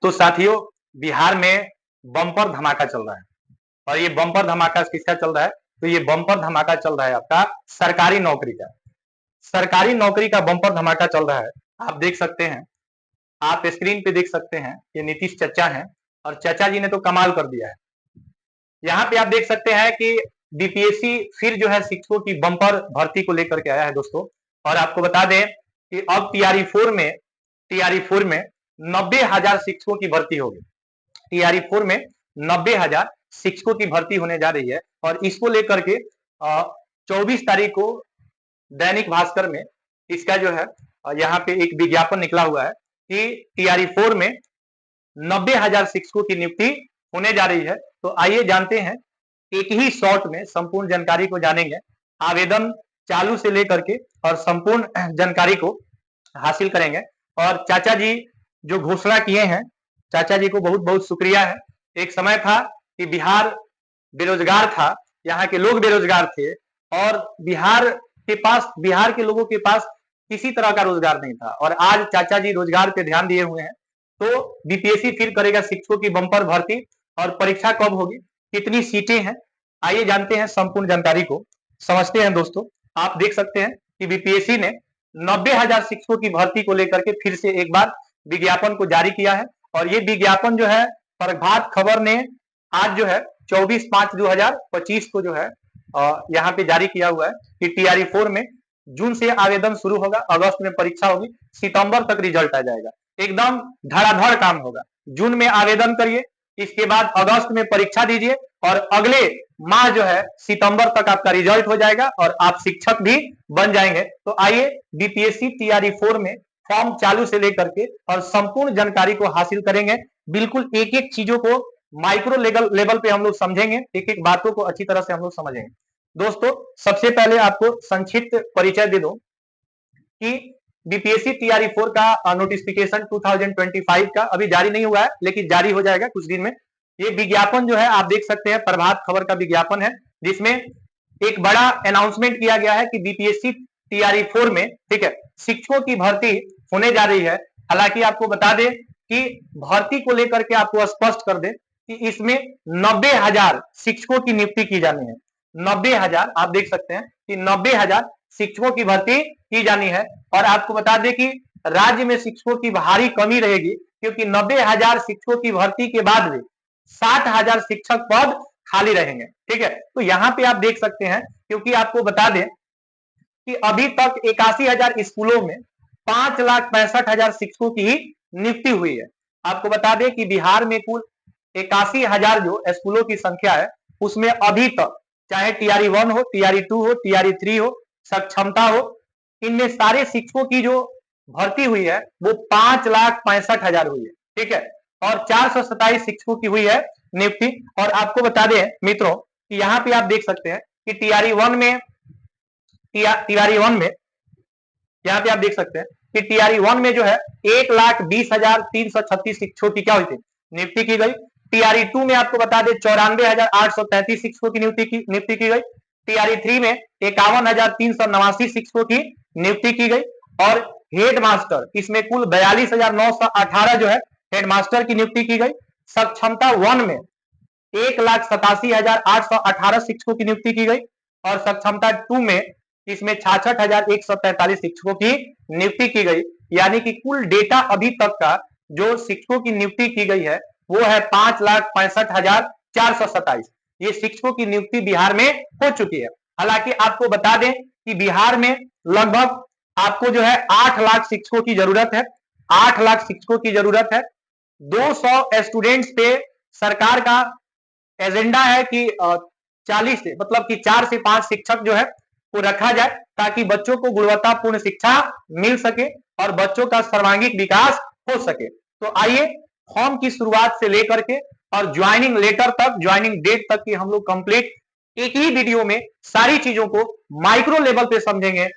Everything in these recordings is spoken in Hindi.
तो साथियों, बिहार में बम्पर धमाका चल रहा है और ये बम्पर धमाका किसका चल रहा है? तो ये बम्पर धमाका चल रहा है आपका सरकारी नौकरी का। सरकारी नौकरी का बम्पर धमाका चल रहा है। आप देख सकते हैं, आप स्क्रीन पे देख सकते हैं, ये नीतीश चचा हैं और चचा जी ने तो कमाल कर दिया है। यहाँ पे आप देख सकते हैं कि बीपीएससी फिर जो है शिक्षकों की बम्पर भर्ती को लेकर के आया है दोस्तों। और आपको बता दें कि अब टीआरई 4 में 90,000 शिक्षकों की भर्ती होगी। टीआरई 4 में 90,000 शिक्षकों की भर्ती होने जा रही है और इसको लेकर के 24 तारीख को दैनिक भास्कर में इसका जो है यहाँ पे एक विज्ञापन निकला हुआ है कि टीआरई 4 में 90,000 शिक्षकों की नियुक्ति होने जा रही है। तो आइए जानते हैं, एक ही शॉट में संपूर्ण जानकारी को जानेंगे। आवेदन चालू से लेकर के और संपूर्ण जानकारी को हासिल करेंगे। और चाचा जी जो घोषणा किए हैं, चाचा जी को बहुत बहुत शुक्रिया है। एक समय था कि बिहार बेरोजगार था, यहाँ के लोग बेरोजगार थे और बिहार के लोगों के पास किसी तरह का रोजगार नहीं था और आज चाचा जी रोजगार पे ध्यान दिए हुए हैं। तो बीपीएससी फिर करेगा शिक्षकों की बम्पर भर्ती और परीक्षा कब होगी, कितनी सीटें हैं, आइए जानते हैं संपूर्ण जानकारी को, समझते हैं दोस्तों। आप देख सकते हैं कि बीपीएससी ने 90,000 शिक्षकों की भर्ती को लेकर के फिर से एक बार विज्ञापन को जारी किया है और ये विज्ञापन जो है प्रभात खबर ने आज जो है 24/5/2025 को जो है यहाँ पे जारी किया हुआ है कि टीआरई 4 में जून से आवेदन शुरू होगा, अगस्त में परीक्षा होगी, सितंबर तक रिजल्ट आ जाएगा। एकदम धड़ाधड़ काम होगा। जून में आवेदन करिए, इसके बाद अगस्त में परीक्षा दीजिए और अगले माह जो है सितंबर तक आपका रिजल्ट हो जाएगा और आप शिक्षक भी बन जाएंगे। तो आइए बीपीएससी टीआरई 4 में फॉर्म चालू से लेकर के और संपूर्ण जानकारी को हासिल करेंगे। बिल्कुल एक एक चीजों को माइक्रो लेवल पे हम लोग समझेंगे, एक एक बातों को अच्छी तरह से हम लोग समझेंगे। दोस्तों, सबसे पहले आपको संक्षिप्त परिचय दे दूं कि बीपीएससी टीआरई 4 का नोटिफिकेशन 2025 का अभी जारी नहीं हुआ है, लेकिन जारी हो जाएगा कुछ दिन में। ये विज्ञापन जो है आप देख सकते हैं, प्रभात खबर का विज्ञापन है, जिसमें एक बड़ा अनाउंसमेंट किया गया है कि बीपीएससी टीआरई 4 में, ठीक है, शिक्षकों की भर्ती होने जा रही है। हालांकि आपको बता दें कि भर्ती को लेकर के आपको स्पष्ट कर दें कि इसमें 90,000 शिक्षकों की नियुक्ति की जानी है। 90,000, आप देख सकते हैं कि 90,000 शिक्षकों की भर्ती की जानी है। और आपको बता दें कि राज्य में शिक्षकों की भारी कमी रहेगी, क्योंकि 90,000 शिक्षकों की भर्ती के बाद भी 60,000 शिक्षक पद खाली रहेंगे। ठीक है, तो यहाँ पे आप देख सकते हैं, क्योंकि आपको बता दें कि अभी तक 81,000 स्कूलों में 5,65,000 शिक्षकों की नियुक्ति हुई है। आपको बता दें कि बिहार में कुल 81,000 जो स्कूलों की संख्या है, उसमें अभी तक चाहे टीआरई 1 हो, टीआरई 2 हो, टीआरई 3 हो, सक्षमता हो, इनमें सारे शिक्षकों की जो भर्ती हुई है वो 5,65,000 हुई है। ठीक है, और 427 शिक्षकों की हुई है नियुक्ति। और आपको बता दें मित्रों कि यहाँ पे आप देख सकते हैं कि टीआरई 1 में यहाँ पे आप देख सकते हैं कि टीआरई 1 में जो है 1,20,336 शिक्षकों की क्या हुई थी, नियुक्ति की गई। टीआरई 2 में आपको बता दें 94,833 शिक्षकों की नियुक्ति की गई। टीआरई 3 में 51,389 शिक्षकों की नियुक्ति की गई। और हेडमास्टर इसमें कुल 42,918 जो है हेडमास्टर की नियुक्ति की गई। सक्षमता 1 में 1,87,818 शिक्षकों की नियुक्ति की गई और सक्षमता 2 में इसमें 66,143 शिक्षकों की नियुक्ति की गई। यानी कि कुल डेटा अभी तक का जो शिक्षकों की नियुक्ति की गई है वो है 5,65,427। ये शिक्षकों की नियुक्ति बिहार में हो चुकी है। हालांकि आपको बता दें कि बिहार में लगभग आपको जो है 8 लाख शिक्षकों की जरूरत है। 8 लाख शिक्षकों की जरूरत है। 200 स्टूडेंट्स पे सरकार का एजेंडा है कि 40 से मतलब कि 4 से 5 शिक्षक जो है वो रखा जाए, ताकि बच्चों को गुणवत्तापूर्ण शिक्षा मिल सके और बच्चों का सर्वांगीण विकास हो सके। तो आइए फॉर्म की शुरुआत से लेकर के और ज्वाइनिंग लेटर तक, ज्वाइनिंग डेट तक की हम लोग कंप्लीट एक ही वीडियो में सारी चीजों को माइक्रो लेवल पे समझेंगे।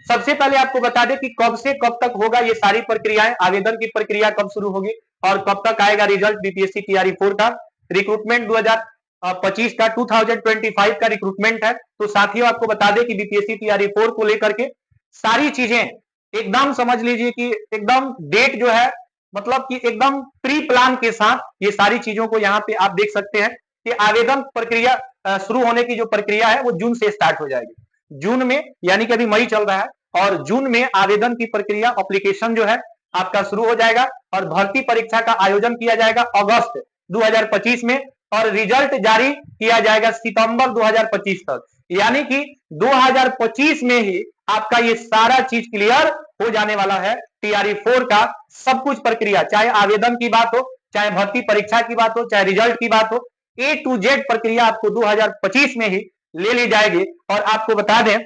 सबसे पहले आपको बता दें कि कब से कब तक होगा ये सारी प्रक्रियाएं, आवेदन की प्रक्रिया कब शुरू होगी और कब तक आएगा रिजल्ट बीपीएससी टीआरई 4 का। रिक्रूटमेंट 2025 का 2025 का रिक्रूटमेंट है। तो साथियों आपको बता दें कि बीपीएससी टीआरई 4 को लेकर के सारी चीजें एकदम समझ लीजिए कि एकदम डेट जो है मतलब कि एकदम प्री प्लान के साथ ये सारी चीजों को यहाँ पे आप देख सकते हैं कि आवेदन प्रक्रिया शुरू होने की जो प्रक्रिया है वो जून से स्टार्ट हो जाएगी। जून में, यानी कि अभी मई चल रहा है और जून में आवेदन की प्रक्रिया, एप्लीकेशन जो है आपका शुरू हो जाएगा और भर्ती परीक्षा का आयोजन किया जाएगा अगस्त 2025 में और रिजल्ट जारी किया जाएगा सितंबर 2025 तक। यानी कि 2025 में ही आपका ये सारा चीज क्लियर हो जाने वाला है। टीआरई 4 का सब कुछ प्रक्रिया, चाहे आवेदन की बात हो, चाहे भर्ती परीक्षा की बात हो, चाहे रिजल्ट की बात हो, ए टू जेड प्रक्रिया आपको 2025 में ही ले ली जाएगी। और आपको बता दें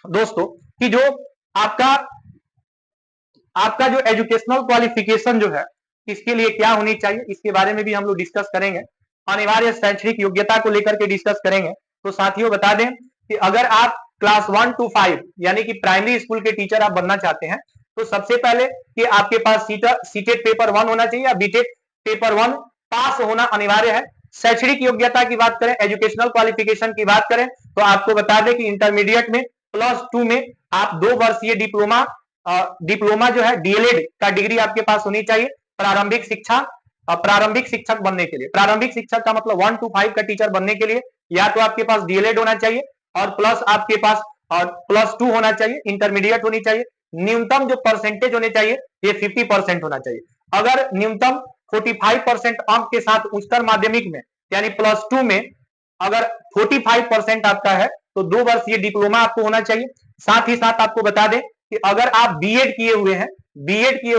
दोस्तों कि जो आपका आपका जो एजुकेशनल क्वालिफिकेशन जो है इसके लिए क्या होनी चाहिए, इसके बारे में भी हम लोग डिस्कस करेंगे। अनिवार्य शैक्षणिक योग्यता को लेकर के डिस्कस करेंगे। तो साथियों बता दें कि अगर आप क्लास 1 to 5 यानी कि प्राइमरी स्कूल के टीचर आप बनना चाहते हैं तो सबसे पहले कि आपके पास सीटेट पेपर 1 होना चाहिए या बीटेट पेपर 1 पास होना अनिवार्य है। शैक्षणिक योग्यता की बात करें, एजुकेशनल क्वालिफिकेशन की बात करें तो आपको बता दें कि इंटरमीडिएट में +2 में आप 2 वर्षीय डिप्लोमा जो है डीएलएड का डिग्री आपके पास होनी चाहिए। प्रारंभिक शिक्षा, प्रारंभिक शिक्षक बनने के लिए, प्रारंभिक शिक्षक का मतलब 1 to 5 का टीचर बनने के लिए या तो आपके पास डीएलएड होना चाहिए और प्लस आपके पास और +2 होना चाहिए, इंटरमीडिएट होनी चाहिए। न्यूनतम जो परसेंटेज होने चाहिए ये 50% होना चाहिए। अगर न्यूनतम 45% अंक के साथ उच्चतर माध्यमिक में यानी +2 में अगर 45% आपका है तो 2 वर्षीय डिप्लोमा आपको होना चाहिए। साथ ही साथ आपको बता दें कि अगर आप बीएड किए हुए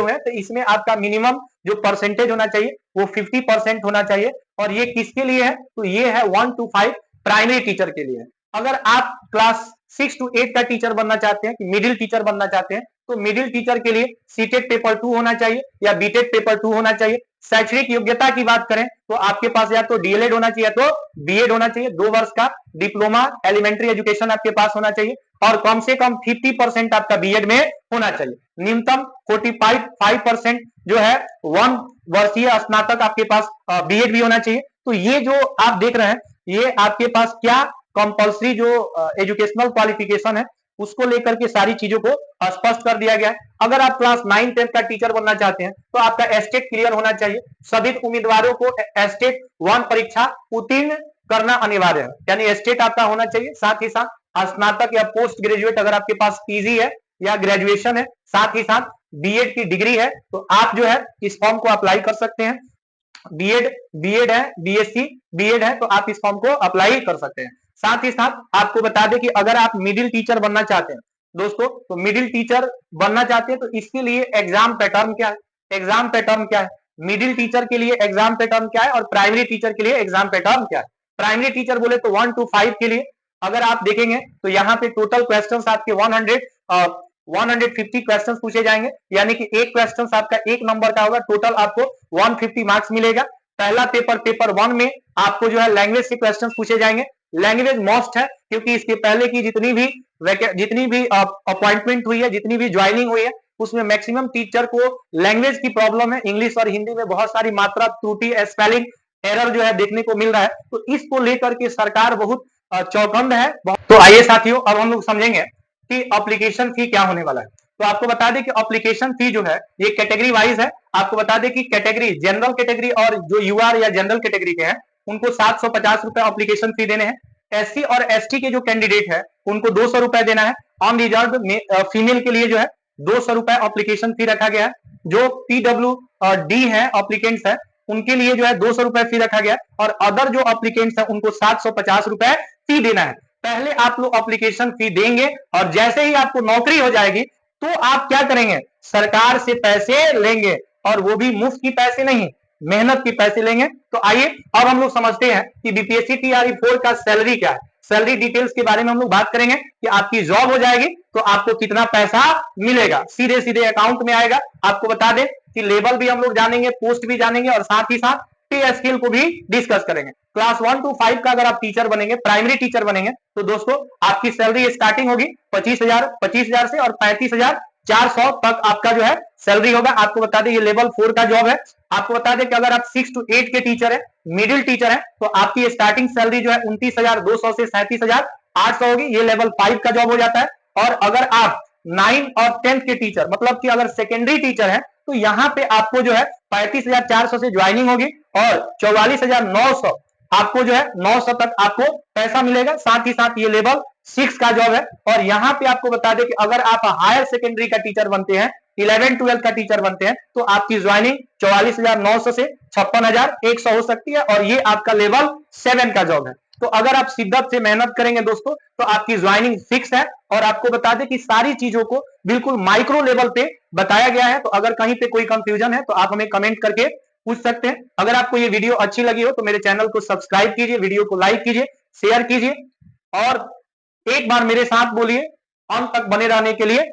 हैं, तो इसमें आपका मिनिमम जो परसेंटेज होना चाहिए वो 50% होना चाहिए। और ये किसके लिए है, तो ये है 1 to 5 प्राइमरी टीचर के लिए। अगर आप क्लास 6 to 8 का टीचर बनना चाहते हैं, मिडिल टीचर बनना चाहते हैं, तो मिडिल टीचर के लिए सीटेट पेपर 2 होना चाहिए या बीटेट पेपर 2 होना चाहिए। शैक्षणिक योग्यता की बात करें तो आपके पास या तो डीएलएड होना चाहिए तो बीएड होना चाहिए, 2 वर्ष का डिप्लोमा एलिमेंट्री एजुकेशन आपके पास होना चाहिए और कम से कम 50% आपका बीएड में होना चाहिए। न्यूनतम 45% जो है 1 वर्षीय स्नातक आपके पास बीएड भी होना चाहिए। तो ये जो आप देख रहे हैं ये आपके पास क्या कंपल्सरी जो एजुकेशनल क्वालिफिकेशन है उसको लेकर के सारी चीजों को स्पष्ट कर दिया गया है। अगर आप क्लास 9 10 का टीचर बनना चाहते हैं तो आपका एस्टेट क्लियर होना चाहिए। सभी उम्मीदवारों को एस्टेट 1 परीक्षा उत्तीर्ण करना अनिवार्य है, यानी एस्टेट आपका होना चाहिए। साथ ही साथ स्नातक या पोस्ट ग्रेजुएट अगर आपके पास पीजी है या ग्रेजुएशन है, साथ ही साथ बीएड की डिग्री है तो आप जो है इस फॉर्म को अप्लाई कर सकते हैं। बीएड है, बीएससी बीएड है तो आप इस फॉर्म को अप्लाई कर सकते हैं। साथ ही साथ आपको बता दें कि अगर आप मिडिल टीचर बनना चाहते हैं दोस्तों, तो मिडिल टीचर बनना चाहते हैं तो इसके लिए एग्जाम पैटर्न क्या है, एग्जाम पैटर्न क्या है, मिडिल टीचर के लिए एग्जाम पैटर्न क्या है और प्राइमरी टीचर के लिए एग्जाम पैटर्न क्या है। प्राइमरी टीचर बोले तो 1 to 5 के लिए अगर आप देखेंगे तो यहाँ पे टोटल क्वेश्चंस आपके 150 क्वेश्चंस पूछे जाएंगे, यानी कि एक क्वेश्चन आपका 1 नंबर का होगा, टोटल आपको 150 मार्क्स मिलेगा। पहला पेपर 1 में आपको जो है लैंग्वेज से क्वेश्चंस पूछे जाएंगे। लैंग्वेज मोस्ट है क्योंकि इसके पहले की जितनी भी अपॉइंटमेंट हुई है, जितनी भी ज्वाइनिंग हुई है उसमें मैक्सिमम टीचर को लैंग्वेज की प्रॉब्लम है। इंग्लिश और हिंदी में बहुत सारी मात्रा त्रुटि, स्पेलिंग एरर जो है देखने को मिल रहा है, तो इसको लेकर के सरकार बहुत चौकन्द है। तो आइए साथियों अब हम लोग समझेंगे कि एप्लीकेशन फी क्या होने वाला है। तो आपको बता दें कि एप्लीकेशन फी जो है ये कैटेगरी वाइज है। आपको बता दें कि कैटेगरी जनरल कैटेगरी और जो यूआर या जनरल कैटेगरी के हैं उनको 750 रुपए एप्लीकेशन फी देने हैं। एससी और एसटी के जो कैंडिडेट है उनको 200 रुपए देना है। अनरिजर्व फीमेल के लिए जो है 200 रुपए एप्लीकेशन फी रखा गया है। जो पीडब्ल्यूडी है एप्लीकेंट्स है उनके लिए जो है 200 रुपए फी रखा गया और अदर जो एप्लीकेंट्स है उनको 750 रुपए फी देना है। पहले आप लोग एप्लीकेशन फी देंगे और जैसे ही आपको नौकरी हो जाएगी तो आप क्या करेंगे, सरकार से पैसे लेंगे और वो भी मुफ्त की पैसे नहीं, मेहनत की पैसे लेंगे। तो आइए अब हम लोग समझते हैं कि बीपीएससी टीआरई 4 का सैलरी क्या है। सैलरी डिटेल्स के बारे में हम लोग बात करेंगे कि आपकी जॉब हो जाएगी तो आपको कितना पैसा मिलेगा, सीधे सीधे अकाउंट में आएगा। आपको बता दें कि लेवल भी हम लोग जानेंगे, पोस्ट भी जानेंगे और साथ ही साथ पे स्केल को भी डिस्कस करेंगे। क्लास 1 to 5 का अगर आप टीचर बनेंगे, प्राइमरी टीचर बनेंगे तो दोस्तों आपकी सैलरी स्टार्टिंग होगी 25,000 से और 35,400 तक आपका जो है सैलरी होगा। आपको बता दें ये लेवल 4 का जॉब है। आपको बता दें कि अगर आप 6 to 8 के टीचर है, मिडिल टीचर है तो आपकी स्टार्टिंग सैलरी जो है 29,200 से 37,800 होगी, ये लेवल 5 का जॉब हो जाता है। और अगर आप 9 और 10th के टीचर मतलब कि अगर सेकेंडरी टीचर है तो यहाँ पे आपको जो है 35,400 से ज्वाइनिंग होगी और 44,900 आपको जो है 900 तक आपको पैसा मिलेगा। साथ ही साथ ये लेवल 6 का जॉब है। और यहाँ पे आपको बता दें कि अगर आप हायर सेकेंडरी का टीचर बनते हैं, 11-12 का टीचर बनते हैं, तो आपकी ज्वाइनिंग 44,900 से 56,100 हो सकती है और ये आपका लेवल 7 का जॉब है। तो अगर आप शिद्दत से मेहनत करेंगे दोस्तों तो आपकी ज्वाइनिंग फिक्स है। और आपको बता दें कि सारी चीजों को बिल्कुल माइक्रो लेवल पे बताया गया है। तो अगर कहीं पे कोई कंफ्यूजन है तो आप हमें कमेंट करके पूछ सकते हैं। अगर आपको ये वीडियो अच्छी लगी हो तो मेरे चैनल को सब्सक्राइब कीजिए, वीडियो को लाइक कीजिए, शेयर कीजिए और एक बार मेरे साथ बोलिए अंत तक बने रहने के लिए